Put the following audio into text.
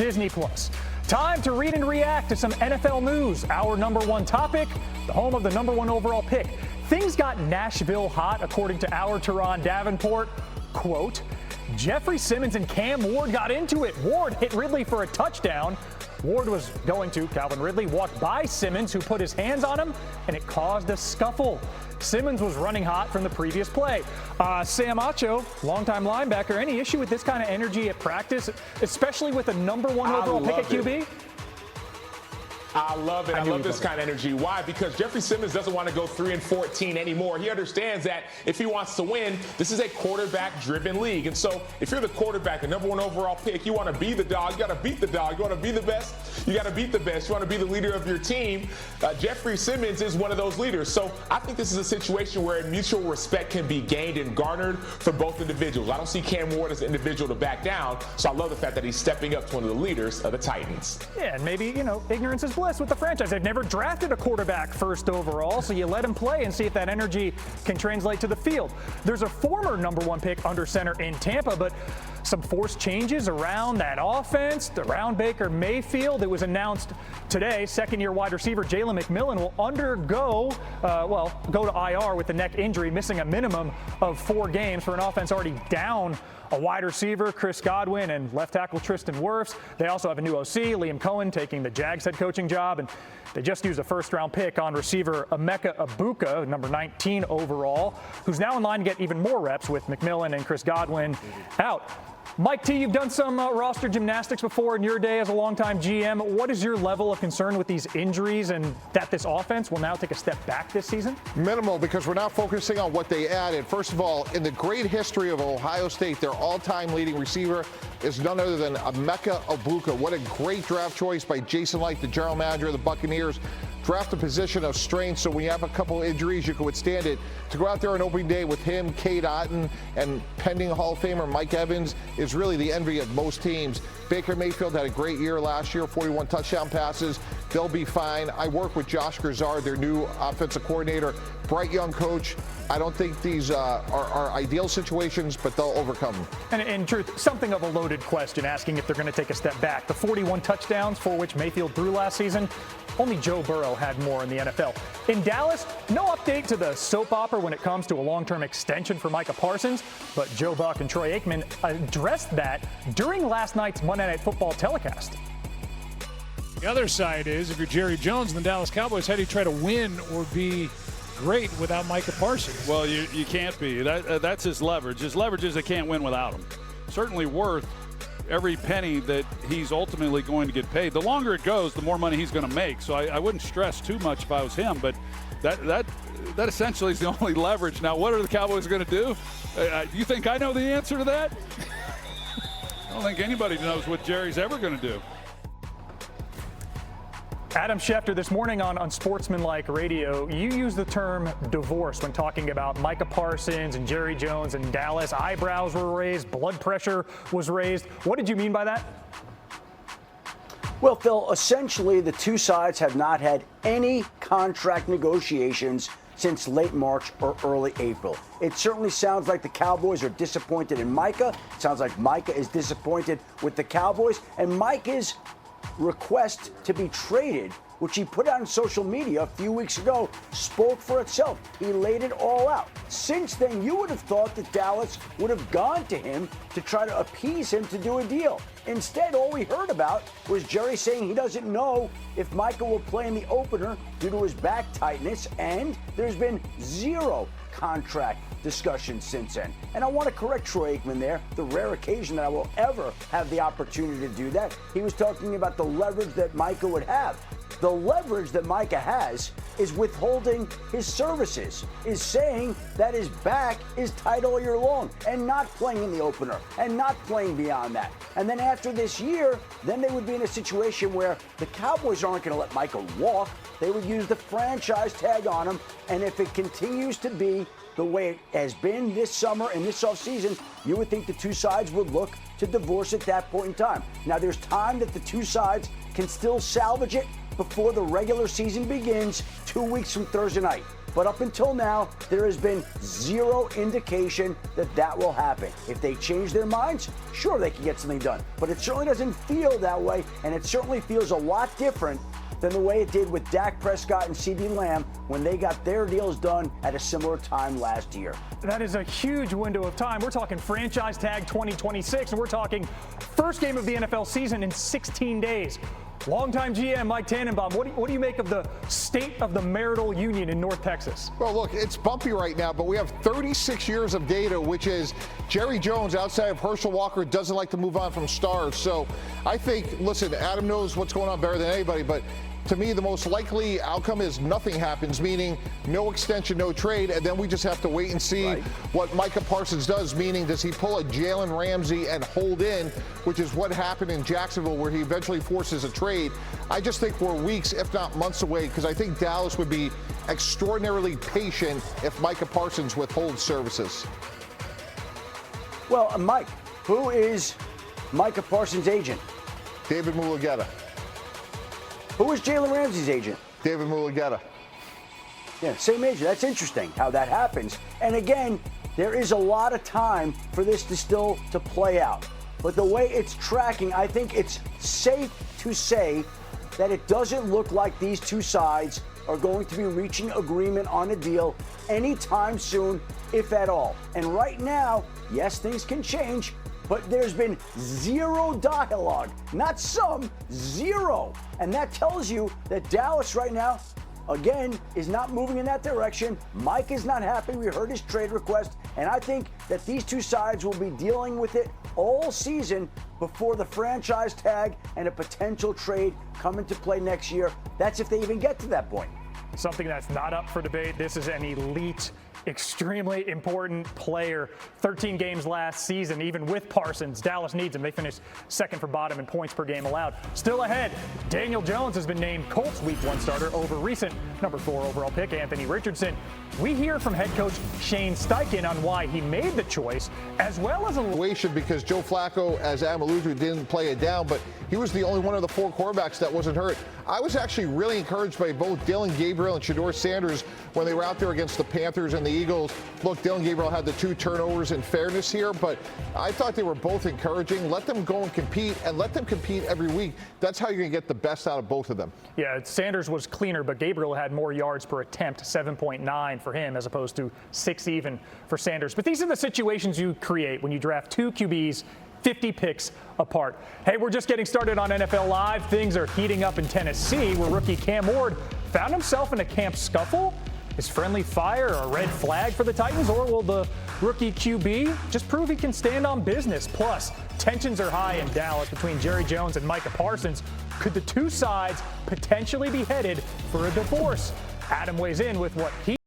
Disney+. Time to read and react to some NFL news. Our number one topic, the home of the number one overall pick. Things got Nashville hot, according to our Teron Davenport. Quote, Jeffery Simmons and Cam Ward got into it. Ward hit Ridley for a touchdown. Ward was going to. Calvin Ridley walked by Simmons, who put his hands on him, and it caused a scuffle. Simmons was running hot from the previous play. Sam Acho, longtime linebacker, any issue with this kind of energy at practice, especially with a number one overall pick at QB? I love it. I love this kind of energy. Why? Because Jeffery Simmons doesn't want to go 3-14 anymore. He understands that if he wants to win, this is a quarterback-driven league. And so if you're the quarterback, the number one overall pick, you want to be the dog. You got to beat the dog. You want to be the best. You got to beat the best. You want to be the leader of your team. Jeffery Simmons is one of those leaders. So I think this is a situation where mutual respect can be gained and garnered for both individuals. I don't see Cam Ward as an individual to back down. So I love the fact that he's stepping up to one of the leaders of the Titans. Yeah, and maybe, ignorance is bliss with the franchise. They've never drafted a quarterback first overall, so you let him play and see if that energy can translate to the field. There's a former number one pick under center in Tampa, but some forced changes around that offense, around Baker Mayfield. It was announced today, second-year wide receiver Jalen McMillan will undergo, go to IR with the neck injury, missing a minimum of 4 games for an offense already down a wide receiver, Chris Godwin, and left tackle Tristan Wirfs. They also have a new OC, Liam Cohen, taking the Jags head coaching job, and they just used a first-round pick on receiver Emeka Egbuka, number 19 overall, who's now in line to get even more reps with McMillan and Chris Godwin out. Mike T., you've done some roster gymnastics before in your day as a longtime GM. What is your level of concern with these injuries and that this offense will now take a step back this season? Minimal, because we're not focusing on what they added. First of all, in the great history of Ohio State, their all-time leading receiver is none other than Emeka Egbuka. What a great draft choice by Jason Licht, the general manager of the Buccaneers. Draft a position of strength, so when you have a couple injuries, you can withstand it. To go out there on opening day with him, Cade Otton, and pending Hall of Famer Mike Evans is really the envy of most teams. Baker Mayfield had a great year last year, 41 touchdown passes. They'll be fine. I work with Josh Grisard, their new offensive coordinator, bright young coach. I don't think these are ideal situations, but they'll overcome them. And in truth, something of a loaded question, asking if they're going to take a step back. The 41 touchdowns for which Mayfield threw last season, only Joe Burrow had more in the NFL. In Dallas, no update to the soap opera when it comes to a long-term extension for Micah Parsons, but Joe Buck and Troy Aikman addressed that during last night's Monday Night Football telecast. The other side is, if you're Jerry Jones and the Dallas Cowboys, how do you try to win or be great without Micah Parsons? Well, you can't be. That's his leverage. His leverage is they can't win without him. Certainly worth every penny that he's ultimately going to get paid. The longer it goes, the more money he's going to make. So I wouldn't stress too much if I was him, but that essentially is the only leverage. Now, what are the Cowboys going to do? You think I know the answer to that? I don't think anybody knows what Jerry's ever going to do. Adam Schefter, this morning on Sportsmanlike Radio, you used the term divorce when talking about Micah Parsons and Jerry Jones and Dallas. Eyebrows were raised, blood pressure was raised. What did you mean by that? Well, Phil, essentially the two sides have not had any contract negotiations since late March or early April. It certainly sounds like the Cowboys are disappointed in Micah. It sounds like Micah is disappointed with the Cowboys. And Micah's request to be traded, which he put out on social media a few weeks ago, spoke for itself. He laid it all out. Since then, you would have thought that Dallas would have gone to him to try to appease him to do a deal. Instead, all we heard about was Jerry saying he doesn't know if Micah will play in the opener due to his back tightness, and there's been zero contract discussion since then. And I want to correct Troy Aikman there, the rare occasion that I will ever have the opportunity to do that. He was talking about the leverage that Micah would have. The leverage that Micah has is withholding his services, is saying that his back is tight all year long and not playing in the opener and not playing beyond that. And then after this year, then they would be in a situation where the Cowboys aren't going to let Micah walk. They would use the franchise tag on him. And if it continues to be the way it has been this summer and this offseason, you would think the two sides would look to divorce at that point in time. Now, there's time that the two sides can still salvage it before the regular season begins 2 weeks from Thursday night. But up until now, there has been zero indication that that will happen. If they change their minds, sure, they can get something done. But it certainly doesn't feel that way, and it certainly feels a lot different than the way it did with Dak Prescott and CeeDee Lamb when they got their deals done at a similar time last year. That is a huge window of time. We're talking franchise tag 2026, and we're talking first game of the NFL season in 16 days. Longtime GM Mike Tannenbaum, what do you make of the state of the marital union in North Texas? Well, look, it's bumpy right now, but we have 36 years of data, which is Jerry Jones, outside of Herschel Walker, doesn't like to move on from stars. So I think, listen, Adam knows what's going on better than anybody, but to me, the most likely outcome is nothing happens, meaning no extension, no trade, and then we just have to wait and see what Micah Parsons does, meaning does he pull a Jalen Ramsey and hold in, which is what happened in Jacksonville where he eventually forces a trade. I just think we're weeks, if not months away, because I think Dallas would be extraordinarily patient if Micah Parsons withholds services. Well, Mike, who is Micah Parsons' agent? David Mulugheta. Who is Jalen Ramsey's agent? David Mulugheta. Yeah, same agent. That's interesting how that happens. And again, there is a lot of time for this to play out. But the way it's tracking, I think it's safe to say that it doesn't look like these two sides are going to be reaching agreement on a deal anytime soon, if at all. And right now, yes, things can change, but there's been zero dialogue, not some, zero. And that tells you that Dallas right now, again, is not moving in that direction. Mike is not happy. We heard his trade request. And I think that these two sides will be dealing with it all season before the franchise tag and a potential trade come into play next year. That's if they even get to that point. Something that's not up for debate. This is an elite, extremely important player. 13 games last season, even with Parsons. Dallas needs him. They finished second for bottom in points per game allowed. Still ahead, Daniel Jones has been named Colts Week 1 starter over recent number 4 overall pick Anthony Richardson. We hear from head coach Shane Steichen on why he made the choice, as well as a situation, because Joe Flacco, as Adam alluded to, didn't play it down, but he was the only one of the 4 quarterbacks that wasn't hurt. I was actually really encouraged by both Dillon Gabriel and Shedeur Sanders when they were out there against the Panthers and the Eagles. Look, Dillon Gabriel had the 2 turnovers in fairness here, but I thought they were both encouraging. Let them go and compete, and let them compete every week. That's how you're going to get the best out of both of them. Yeah, Sanders was cleaner, but Gabriel had more yards per attempt, 7.9 for him as opposed to 6 even for Sanders. But these are the situations you create when you draft 2 QBs 50 picks apart. Hey, we're just getting started on NFL Live. Things are heating up in Tennessee, where rookie Cam Ward found himself in a camp scuffle. Is friendly fire a red flag for the Titans, or will the rookie QB just prove he can stand on business? Plus, tensions are high in Dallas between Jerry Jones and Micah Parsons. Could the two sides potentially be headed for a divorce? Adam weighs in with what he